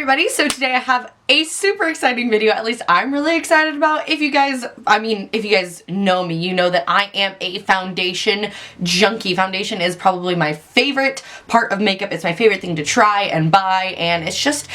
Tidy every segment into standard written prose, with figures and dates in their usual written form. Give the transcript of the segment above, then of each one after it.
everybody, so today I have a super exciting video, at least I'm really excited about. If you guys know me, you know that I am a foundation junkie. Foundation is probably my favorite part of makeup. It's my favorite thing to try and buy, and it's just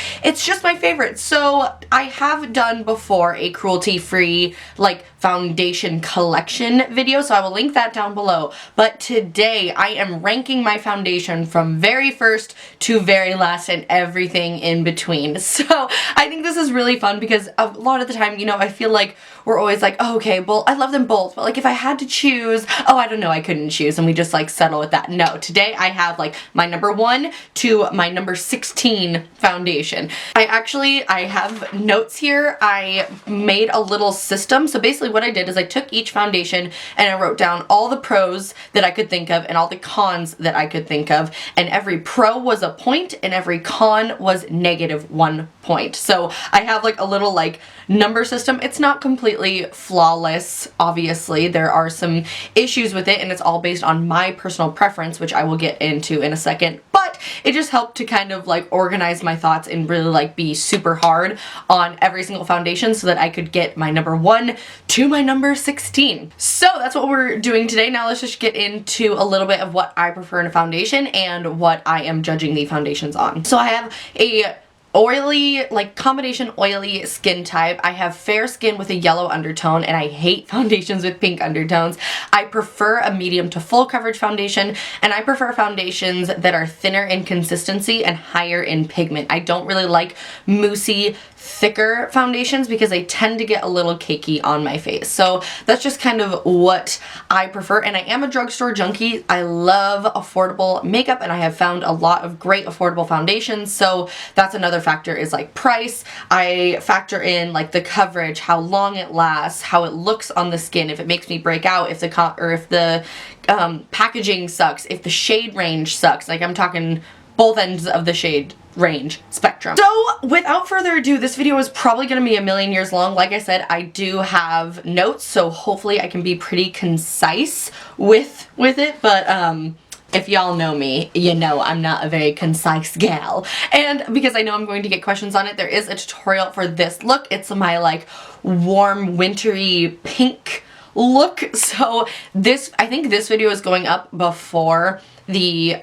my favorite. So I have done before a cruelty-free like foundation collection video, so I will link that down below. But today I am ranking my foundation from very first to very last and everything in between. So I think this is really fun because a lot of the time, you know, I feel like we're always like, oh, okay, well, I love them both, but like if I had to choose, oh, I don't know, I couldn't choose, and we just like settle with that. No, today I have like my number 1 to my number 16 foundation. I have notes here. I made a little system. So basically what I did is I took each foundation and I wrote down all the pros that I could think of and all the cons that I could think of, and every pro was a point and every con was -1 point. So I have like a little like number system. It's not completely flawless, obviously. There are some issues with it, and it's all based on my personal preference, which I will get into in a second. But it just helped to kind of like organize my thoughts and really like be super hard on every single foundation so that I could get my number 1 to my number 16. So that's what we're doing today. Now let's just get into a little bit of what I prefer in a foundation and what I am judging the foundations on. So I have a oily, like combination oily skin type. I have fair skin with a yellow undertone, and I hate foundations with pink undertones. I prefer a medium to full coverage foundation, and I prefer foundations that are thinner in consistency and higher in pigment. I don't really like moussey, thicker foundations because they tend to get a little cakey on my face. So that's just kind of what I prefer, and I am a drugstore junkie. I love affordable makeup, and I have found a lot of great affordable foundations, so that's another factor is like price. I factor in like the coverage, how long it lasts, how it looks on the skin, if it makes me break out, if the packaging sucks, if the shade range sucks. Like I'm talking both ends of the shade range spectrum. So without further ado, this video is probably going to be a million years long. Like I said, I do have notes, so hopefully I can be pretty concise with it, but if y'all know me, you know I'm not a very concise gal. And because I know I'm going to get questions on it, there is a tutorial for this look. It's my like warm wintry pink look. So I think this video is going up before the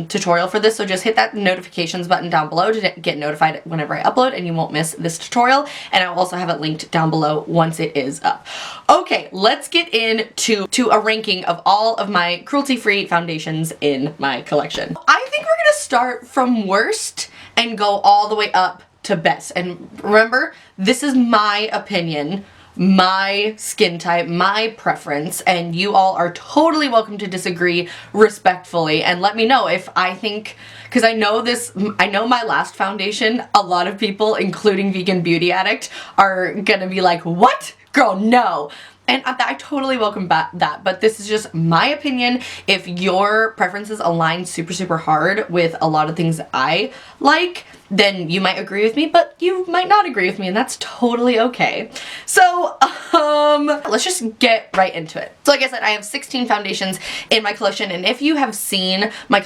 tutorial for this, so just hit that notifications button down below to get notified whenever I upload, and you won't miss this tutorial, and I'll also have it linked down below once it is up. Okay, let's get into a ranking of all of my cruelty-free foundations in my collection. I think we're gonna start from worst and go all the way up to best, and remember, this is my opinion, my skin type, my preference, and you all are totally welcome to disagree respectfully and let me know if I think, because I know my last foundation, a lot of people, including Vegan Beauty Addict, are gonna be like, what? Girl, no. And I totally welcome that, but this is just my opinion. If your preferences align super hard with a lot of things I like, then you might agree with me, but you might not agree with me, and that's totally okay. So, let's just get right into it. So like I said, I have 16 foundations in my collection, and if you have seen my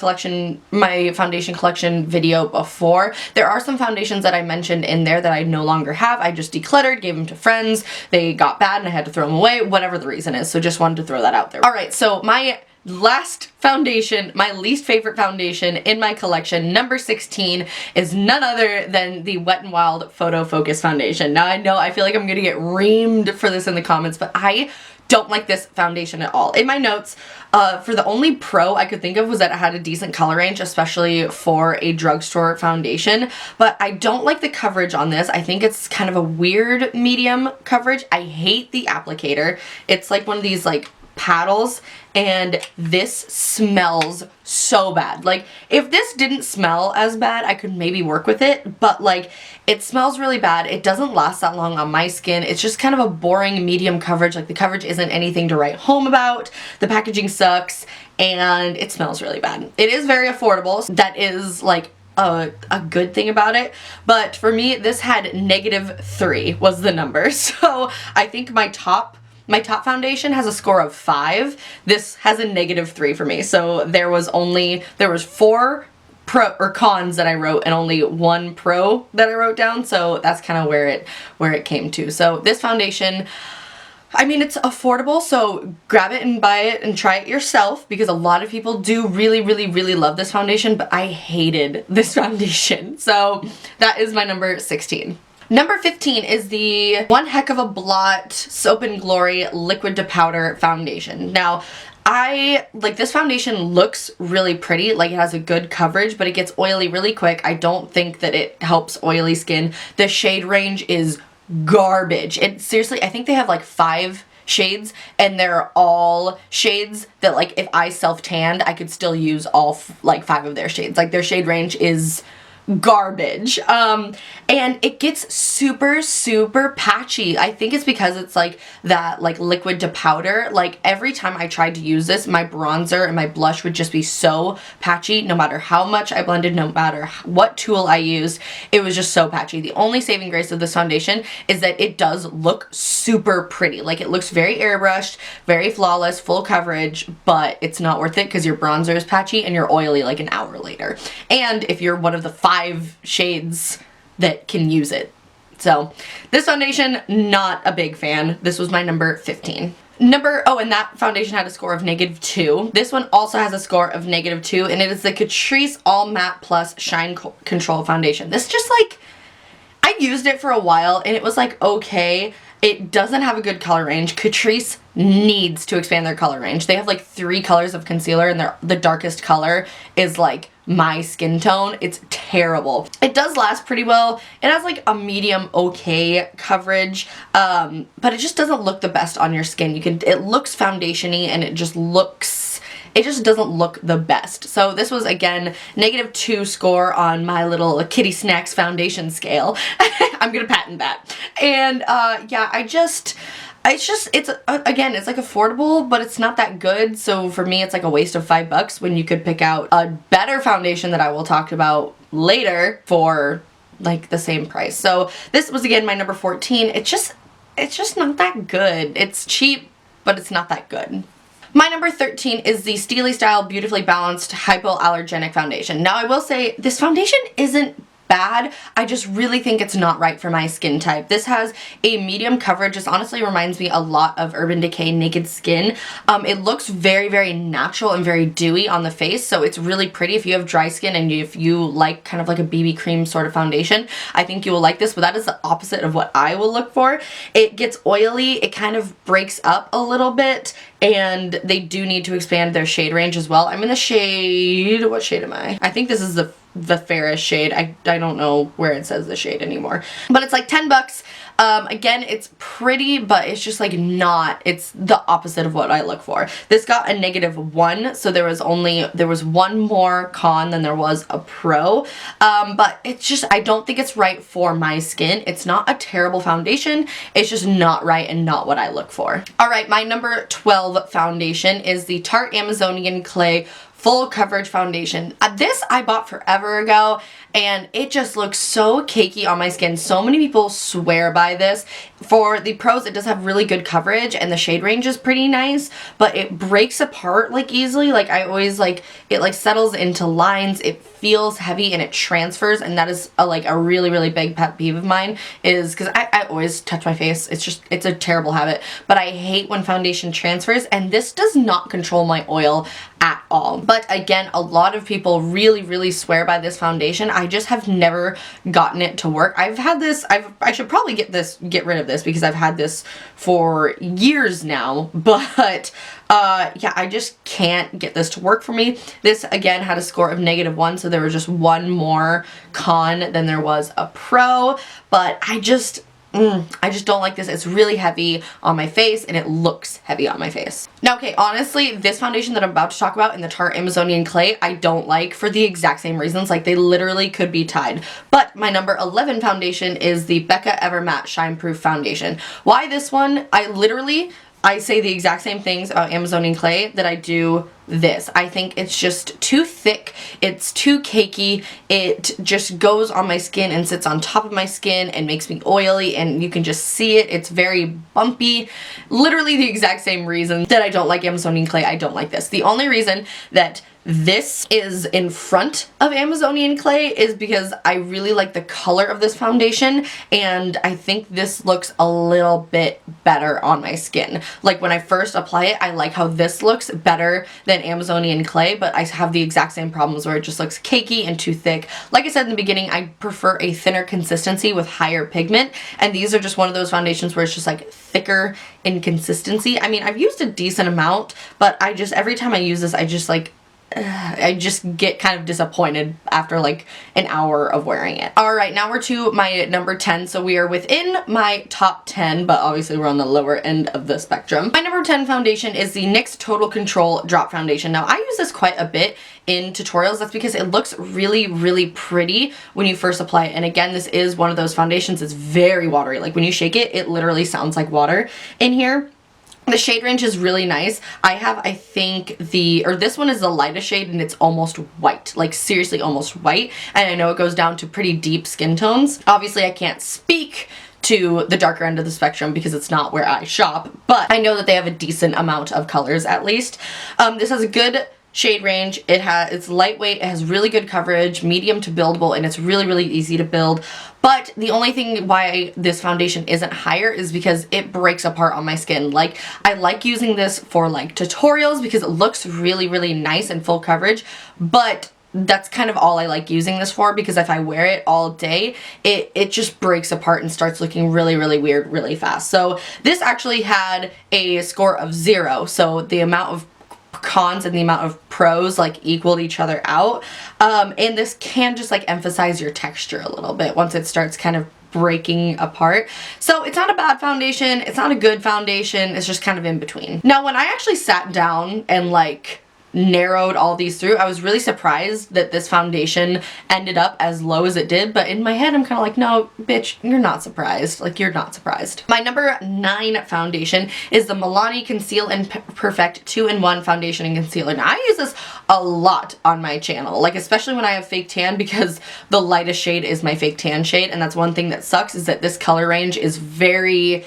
foundation collection video before, there are some foundations that I mentioned in there that I no longer have. I just decluttered, gave them to friends, they got bad and I had to throw them away, whatever the reason is, so just wanted to throw that out there. Alright, so my last foundation, my least favorite foundation in my collection, number 16, is none other than the Wet n Wild Photo Focus Foundation. Now I know I feel like I'm gonna get reamed for this in the comments, but I don't like this foundation at all. In my notes, for the only pro I could think of was that it had a decent color range, especially for a drugstore foundation, but I don't like the coverage on this. I think it's kind of a weird medium coverage. I hate the applicator. It's like one of these like paddles, and this smells so bad. Like if this didn't smell as bad, I could maybe work with it, but like it smells really bad. It doesn't last that long on my skin. It's just kind of a boring medium coverage. Like the coverage isn't anything to write home about. The packaging sucks, and it smells really bad. It is very affordable. That is like a good thing about it, but for me this had -3 was the number. So I think my top foundation has a score of 5. This has a -3 for me. So there was 4 pro or cons that I wrote and only one pro that I wrote down, so that's kind of where it came to. So this foundation, I mean, it's affordable, so grab it and buy it and try it yourself, because a lot of people do really, really, really love this foundation, but I hated this foundation. So that is my number 16. Number 15 is the One Heck of a Blot Soap and Glory Liquid to Powder Foundation. Now, this foundation looks really pretty, like it has a good coverage, but it gets oily really quick. I don't think that it helps oily skin. The shade range is garbage. It seriously, I think they have like 5 shades, and they're all shades that, like, if I self-tanned, I could still use all 5 of their shades. Like, their shade range is garbage. And it gets super, super patchy. I think it's because it's like that, like, liquid to powder. Like, every time I tried to use this, my bronzer and my blush would just be so patchy. No matter how much I blended, no matter what tool I used, it was just so patchy. The only saving grace of this foundation is that it does look super pretty. Like, it looks very airbrushed, very flawless, full coverage, but it's not worth it because your bronzer is patchy and you're oily like an hour later. And if you're one of the 5 shades that can use it. So this foundation, not a big fan. This was my number 15. And that foundation had a score of -2. This one also has a score of -2, and it is the Catrice All Matte Plus Shine Control Foundation. This just, like, I used it for a while and it was like, okay, it doesn't have a good color range. Catrice needs to expand their color range. They have like 3 colors of concealer, and the darkest color is like my skin tone. It's terrible. It does last pretty well. It has like a medium okay coverage, but it just doesn't look the best on your skin. It looks foundation-y, and it just doesn't look the best. So this was, again, -2 score on my little Kittysnack foundation scale. I'm gonna patent that. And yeah, it's like affordable, but it's not that good. So for me, it's like a waste of $5 when you could pick out a better foundation that I will talk about later for like the same price. So this was, again, my number 14. It's just not that good. It's cheap, but it's not that good. My number 13 is the Steely Style Beautifully Balanced Hypoallergenic Foundation. Now, I will say this foundation isn't bad. I just really think it's not right for my skin type. This has a medium coverage. This honestly reminds me a lot of Urban Decay Naked Skin. It looks very, very natural and very dewy on the face, so it's really pretty. If you have dry skin and if you like kind of like a BB cream sort of foundation, I think you will like this, but that is the opposite of what I will look for. It gets oily, it kind of breaks up a little bit, and they do need to expand their shade range as well. I'm in the shade, what shade am I? I think this is the fairest shade. I don't know where it says the shade anymore, but it's like $10. Again, it's pretty, but it's just like it's the opposite of what I look for. This got a -1, so there was one more con than there was a pro, but it's just, I don't think it's right for my skin. It's not a terrible foundation, it's just not right and not what I look for. Alright, my number 12 foundation is the Tarte Amazonian Clay Full Coverage Foundation. This I bought forever ago, and it just looks so cakey on my skin. So many people swear by this. For the pros, it does have really good coverage, and the shade range is pretty nice, but it breaks apart like easily. Like, I always like, it like settles into lines, it feels heavy, and it transfers, and that is a really, really big pet peeve of mine, is because I always touch my face. It's a terrible habit, but I hate when foundation transfers, and this does not control my oil at all. But again, a lot of people really, really swear by this foundation. I just have never gotten it to work. I've had this, I should probably get rid of this because I've had this for years now, but yeah, I just can't get this to work for me. This, again, had a score of -1, so there was just one more con than there was a pro, but I just don't like this. It's really heavy on my face, and it looks heavy on my face. Now, okay, honestly, this foundation that I'm about to talk about in the Tarte Amazonian Clay, I don't like for the exact same reasons. Like, they literally could be tied. But my number 11 foundation is the Becca Evermatte Shine Proof Foundation. Why this one? I say the exact same things about Amazonian Clay that I do this. I think it's just too thick, it's too cakey, it just goes on my skin and sits on top of my skin and makes me oily, and you can just see it. It's very bumpy. Literally the exact same reason that I don't like Amazonian Clay, I don't like this. The only reason that this is in front of Amazonian Clay is because I really like the color of this foundation, and I think this looks a little bit better on my skin. Like when I first apply it, I like how this looks better than Amazonian Clay, but I have the exact same problems where it just looks cakey and too thick. Like I said in the beginning, I prefer a thinner consistency with higher pigment, and these are just one of those foundations where it's just like thicker in consistency. I mean, I've used a decent amount, but every time I use this, I just get kind of disappointed after like an hour of wearing it. Alright, now we're to my number 10. So we are within my top 10, but obviously we're on the lower end of the spectrum. My number 10 foundation is the NYX Total Control Drop Foundation. Now I use this quite a bit in tutorials. That's because it looks really, really pretty when you first apply it. And again, this is one of those foundations that's very watery. Like when you shake it, it literally sounds like water in here. The shade range is really nice. I have, I think this one is the lightest shade and it's almost white, like seriously almost white. And I know it goes down to pretty deep skin tones. Obviously I can't speak to the darker end of the spectrum because it's not where I shop, but I know that they have a decent amount of colors at least. This has a good shade range. It's lightweight, it has really good coverage, medium to buildable, and it's really, really easy to build. But the only thing why this foundation isn't higher is because it breaks apart on my skin. Like, I like using this for like tutorials because it looks really, really nice and full coverage, but that's kind of all I like using this for, because if I wear it all day, it just breaks apart and starts looking really, really weird really fast. So this actually had a score of 0, so the amount of cons and the amount of pros like equaled each other out, and this can just like emphasize your texture a little bit once it starts kind of breaking apart. So it's not a bad foundation, it's not a good foundation, it's just kind of in between. Now when I actually sat down and like narrowed all these through, I was really surprised that this foundation ended up as low as it did, but in my head I'm kind of like, no bitch, you're not surprised. Like, you're not surprised. My number 9 foundation is the Milani Conceal and Perfect 2-in-1 foundation and concealer. Now I use this a lot on my channel, like especially when I have fake tan, because the lightest shade is my fake tan shade, and that's one thing that sucks, is that this color range is very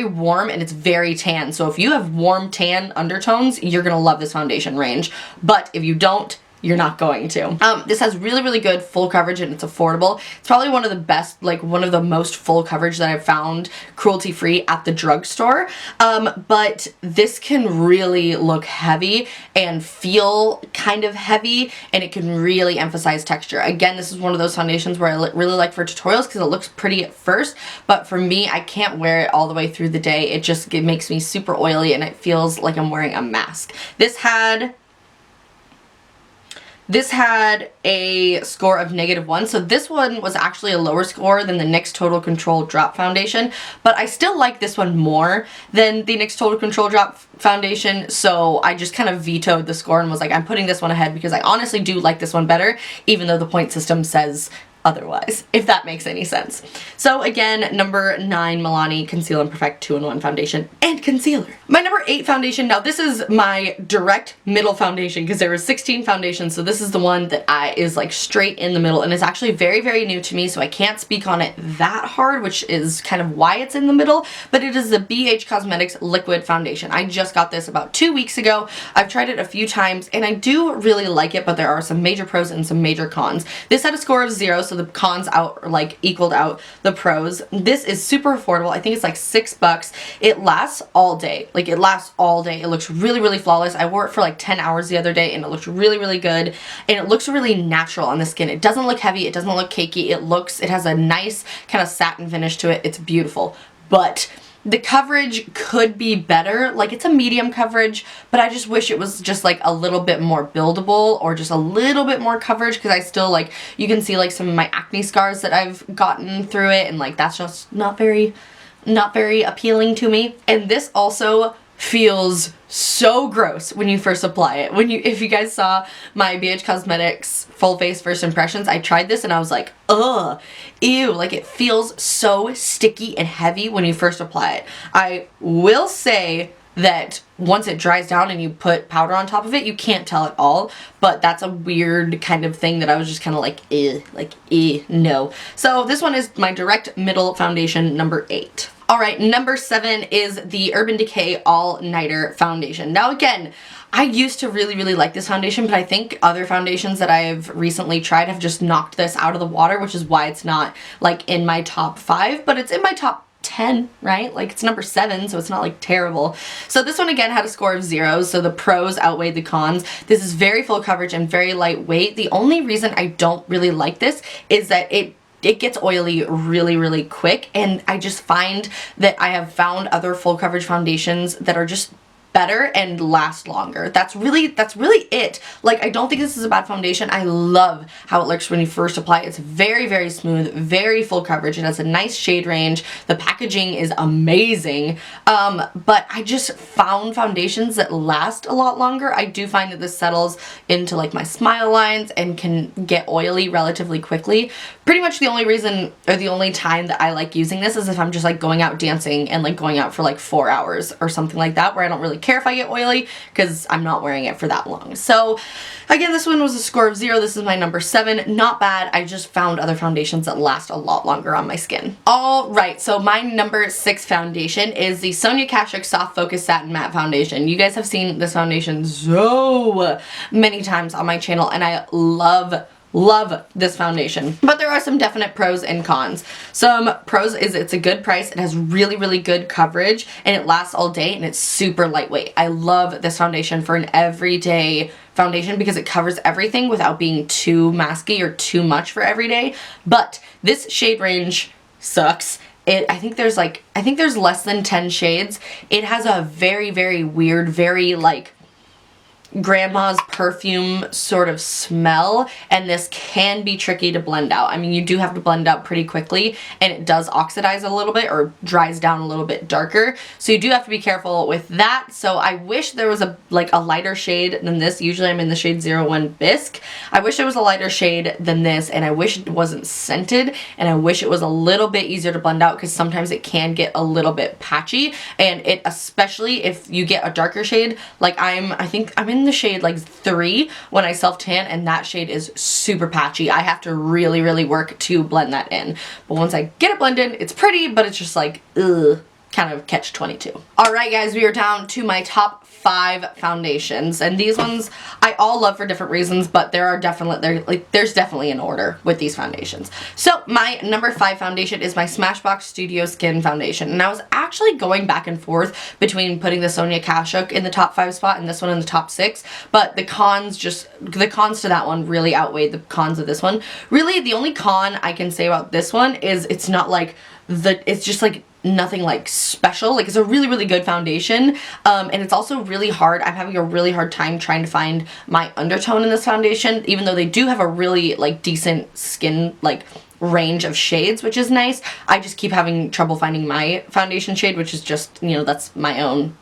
warm and it's very tan. So if you have warm tan undertones, you're gonna love this foundation range, but if you don't, you're not going to. This has really, really good full coverage and it's affordable. It's probably one of the best, like one of the most full coverage that I've found cruelty free at the drugstore. But this can really look heavy and feel kind of heavy, and it can really emphasize texture. Again, this is one of those foundations where I really like for tutorials because it looks pretty at first, but for me, I can't wear it all the way through the day. It makes me super oily and it feels like I'm wearing a mask. This had a score of -1, so this one was actually a lower score than the NYX Total Control Drop Foundation, but I still like this one more than the NYX Total Control Drop Foundation, so I just kind of vetoed the score and was like, I'm putting this one ahead because I honestly do like this one better, even though the point system says otherwise, if that makes any sense. So again, number 9, Milani Conceal and Perfect 2-in-1 foundation and concealer. My number 8 foundation, now this is my direct middle foundation because there were 16 foundations, so this is the one that is like straight in the middle, and it's actually very, very new to me, so I can't speak on it that hard, which is kind of why it's in the middle, but it is the BH Cosmetics Liquid Foundation. I just got this about 2 weeks ago. I've tried it a few times and I do really like it, but there are some major pros and some major cons. This had a score of 0, so the cons equaled out the pros. This is super affordable. I think it's like $6. It lasts all day. Like, it lasts all day. It looks really, really flawless. I wore it for like 10 hours the other day and it looked really, really good. And it looks really natural on the skin. It doesn't look heavy. It doesn't look cakey. It has a nice kind of satin finish to it. It's beautiful. But the coverage could be better. Like, it's a medium coverage, but I just wish it was just like a little bit more buildable or just a little bit more coverage, because I still, like, you can see like some of my acne scars that I've gotten through it, and like that's just not very appealing to me. And this also feels so gross when you first apply it. If you guys saw my BH Cosmetics full face first impressions, I tried this and I was like, ugh, ew, like it feels so sticky and heavy when you first apply it. I will say that once it dries down and you put powder on top of it, you can't tell at all, but that's a weird kind of thing that I was just kind of like, no. So this one is my direct middle foundation, number 8. Alright, number 7 is the Urban Decay All Nighter Foundation. Now again, I used to really, really like this foundation, but I think other foundations that I've recently tried have just knocked this out of the water, which is why it's not like in my top 5, but it's in my top 10, right? Like it's number 7, so it's not like terrible. So this one again had a score of 0, so the pros outweighed the cons. This is very full coverage and very lightweight. The only reason I don't really like this is that it gets oily really, really quick, and I just find that I have found other full coverage foundations that are just better and last longer. That's really it. Like, I don't think this is a bad foundation. I love how it looks when you first apply it. It's very, very smooth, very full coverage. It has a nice shade range. The packaging is amazing. But I just found foundations that last a lot longer. I do find that this settles into like my smile lines and can get oily relatively quickly. Pretty much the only reason, or the only time that I like using this is if I'm just like going out dancing and like going out for like 4 hours or something like that, where I don't really care if I get oily because I'm not wearing it for that long. So again, this one was a score of 0. This is my number 7. Not bad. I just found other foundations that last a lot longer on my skin. All right, so my number 6 foundation is the Sonia Kashuk Soft Focus Satin Matte Foundation. You guys have seen this foundation so many times on my channel, and I love this foundation. But there are some definite pros and cons. Some pros is it's a good price, it has really, really good coverage, and it lasts all day, and it's super lightweight. I love this foundation for an everyday foundation because it covers everything without being too masky or too much for everyday. But this shade range sucks. I think there's less than 10 shades. It has a very, very weird, very like grandma's perfume sort of smell, and this can be tricky to blend out. I mean, you do have to blend out pretty quickly, and it does oxidize a little bit or dries down a little bit darker, so you do have to be careful with that. So I wish there was a lighter shade than this. Usually I'm in the shade 01 Bisque. I wish there was a lighter shade than this, and I wish it wasn't scented, and I wish it was a little bit easier to blend out because sometimes it can get a little bit patchy, and it, especially if you get a darker shade, like I think I'm in the shade like 3 when I self tan, and that shade is super patchy. I have to really, really work to blend that in. But once I get it blended, it's pretty, but it's just like, ugh, kind of catch-22. Alright guys, we are down to my top 5 foundations, and these ones I all love for different reasons, but there's definitely an order with these foundations. So my number 5 foundation is my Smashbox Studio Skin Foundation, and I was actually going back and forth between putting the Sonia Kashuk in the top 5 spot and this one in the top 6, but the cons to that one really outweighed the cons of this one. Really, the only con I can say about this one is it's not like it's just like nothing like special. Like, it's a really, really good foundation, and it's also really hard. I'm having a really hard time trying to find my undertone in this foundation, even though they do have a really like decent skin like range of shades, which is nice. I just keep having trouble finding my foundation shade, which is just, you know, that's my own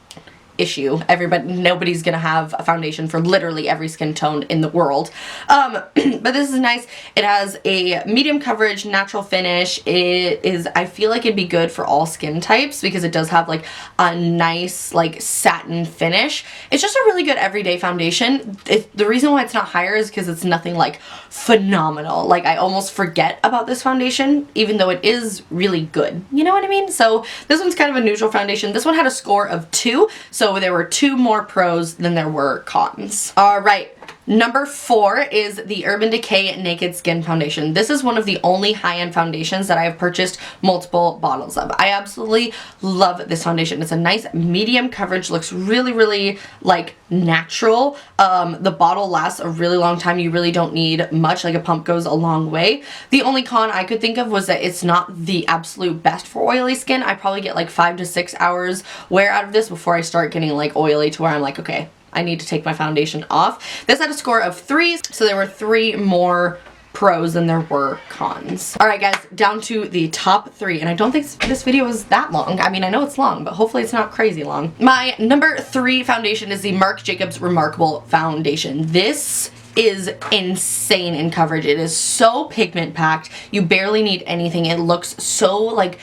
issue. Nobody's gonna have a foundation for literally every skin tone in the world. But this is nice. It has a medium coverage, natural finish. I feel like it'd be good for all skin types because it does have like a nice like satin finish. It's just a really good everyday foundation. The reason why it's not higher is because it's nothing like phenomenal. Like, I almost forget about this foundation even though it is really good. You know what I mean? So this one's kind of a neutral foundation. This one had a score of 2, so there were 2 more pros than there were cons. Alright, number 4 is the Urban Decay Naked Skin Foundation. This is one of the only high-end foundations that I have purchased multiple bottles of. I absolutely love this foundation. It's a nice medium coverage, looks really, really like natural. The bottle lasts a really long time. You really don't need much. Like, a pump goes a long way. The only con I could think of was that it's not the absolute best for oily skin. I probably get like 5 to 6 hours wear out of this before I start getting like oily to where I'm like, okay, I need to take my foundation off. This had a score of 3, so there were 3 more pros than there were cons. Alright guys, down to the top 3, and I don't think this video is that long. I mean, I know it's long, but hopefully it's not crazy long. My number 3 foundation is the Marc Jacobs Remarkable Foundation. This is insane in coverage. It is so pigment packed. You barely need anything. It looks so like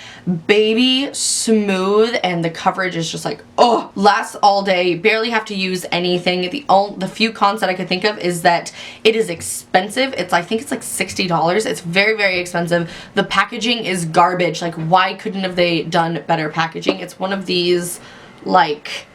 baby smooth, and the coverage is just like, oh, lasts all day. Barely have to use anything. The few cons that I could think of is that it is expensive. I think it's like $60. It's very, very expensive. The packaging is garbage. Like, why couldn't have they done better packaging? It's one of these like,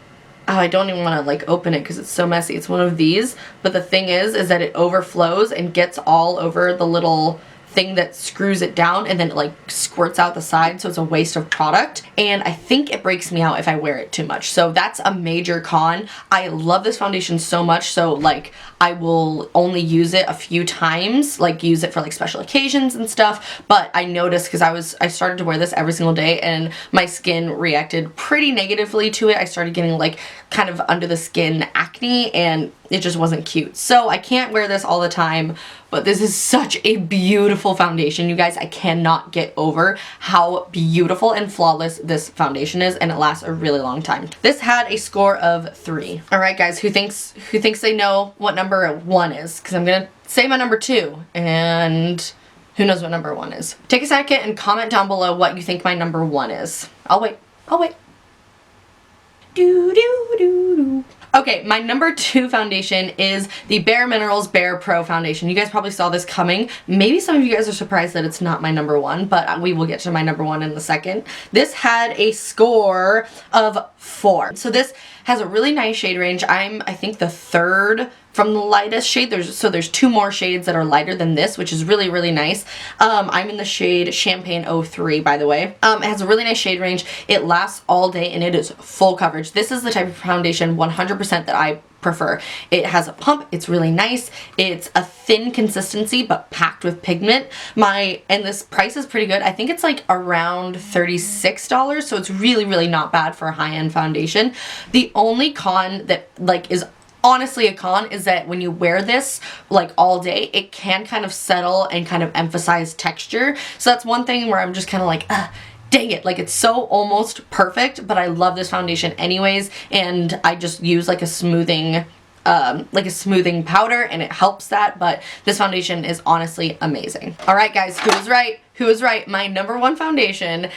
Oh, I don't even want to like open it because it's so messy. It's one of these, but the thing is that it overflows and gets all over the little thing that screws it down, and then it like squirts out the side, so it's a waste of product, and I think it breaks me out if I wear it too much. So that's a major con. I love this foundation so much, so like I will only use it a few times, like use it for like special occasions and stuff, but I noticed because I started to wear this every single day and my skin reacted pretty negatively to it. I started getting like kind of under the skin acne and it just wasn't cute. So I can't wear this all the time, but this is such a beautiful foundation, you guys. I cannot get over how beautiful and flawless this foundation is, and it lasts a really long time. This had a score of 3. All right, guys, who thinks they know what number 1 is? Because I'm gonna say my number 2, and who knows what number 1 is? Take a second and comment down below what you think my number 1 is. I'll wait. Do do do do. Okay, my number 2 foundation is the Bare Minerals Bare Pro foundation. You guys probably saw this coming. Maybe some of you guys are surprised that it's not my number 1, but we will get to my number 1 in a second. This had a score of 4. So this has a really nice shade range. I'm, I think, the 3rd from the lightest shade. There's 2 more shades that are lighter than this, which is really, really nice. I'm in the shade Champagne 03, by the way. It has a really nice shade range. It lasts all day and it is full coverage. This is the type of foundation 100% that I prefer. It has a pump. It's really nice. It's a thin consistency but packed with pigment. And this price is pretty good. I think it's like around $36, so it's really, really not bad for a high-end foundation. The only con that like is honestly a con is that when you wear this like all day, it can kind of settle and kind of emphasize texture. So that's one thing where I'm just kind of like, dang it, like it's so almost perfect, but I love this foundation anyways, and I just use like a smoothing powder and it helps that, but this foundation is honestly amazing. All right, guys, who was right? Who was right? My number 1 foundation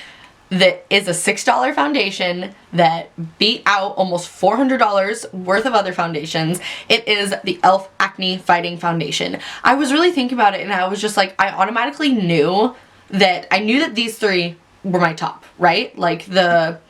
that is a $6 foundation that beat out almost $400 worth of other foundations. It is the e.l.f. Acne Fighting Foundation. I was really thinking about it and I was just like, I automatically knew that these 3 were my top, right? Like the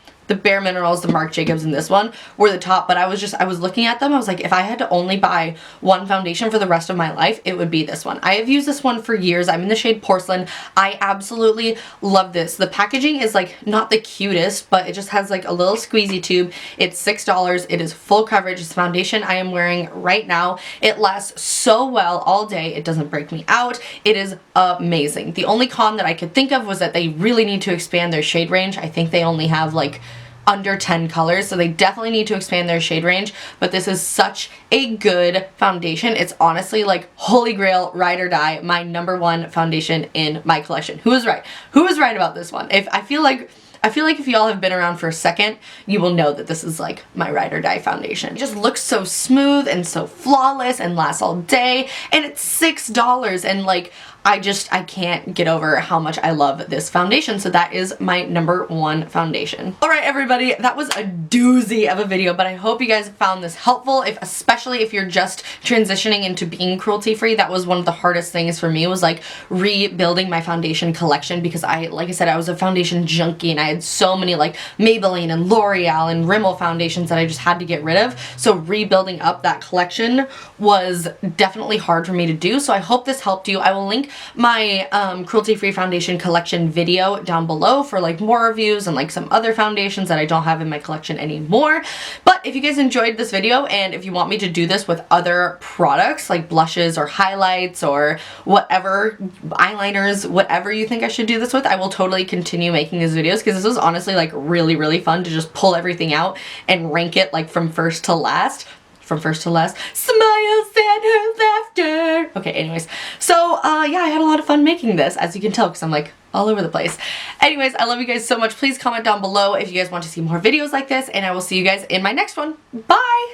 Bare Minerals, the Marc Jacobs, and this one were the top, but I was looking at them, I was like, if I had to only buy one foundation for the rest of my life, it would be this one. I have used this one for years. I'm in the shade Porcelain. I absolutely love this. The packaging is like not the cutest, but it just has like a little squeezy tube. It's $6. It is full coverage. It's foundation I am wearing right now. It lasts so well all day. It doesn't break me out. It is amazing. The only con that I could think of was that they really need to expand their shade range. I think they only have like under 10 colors, so they definitely need to expand their shade range, but this is such a good foundation. It's honestly like holy grail, ride or die, my number 1 foundation in my collection. Who was right? Who was right about this one? I feel like if y'all have been around for a second, you will know that this is like my ride or die foundation. It just looks so smooth and so flawless and lasts all day, and it's $6, and like I can't get over how much I love this foundation. So that is my number 1 foundation. All right, everybody, that was a doozy of a video, but I hope you guys found this helpful, especially if you're just transitioning into being cruelty free. That was one of the hardest things for me, was like rebuilding my foundation collection, because like I said, I was a foundation junkie and I had so many like Maybelline and L'Oreal and Rimmel foundations that I just had to get rid of. So rebuilding up that collection was definitely hard for me to do. So I hope this helped you. I will link my cruelty-free foundation collection video down below for like more reviews and like some other foundations that I don't have in my collection anymore. But if you guys enjoyed this video, and if you want me to do this with other products like blushes or highlights or whatever, eyeliners, whatever you think I should do this with, I will totally continue making these videos, because this was honestly like really, really fun to just pull everything out and rank it like from first to last. Smiles and her laughter. Okay, anyways. So, yeah, I had a lot of fun making this, as you can tell, because I'm like all over the place. Anyways, I love you guys so much. Please comment down below if you guys want to see more videos like this, and I will see you guys in my next one. Bye!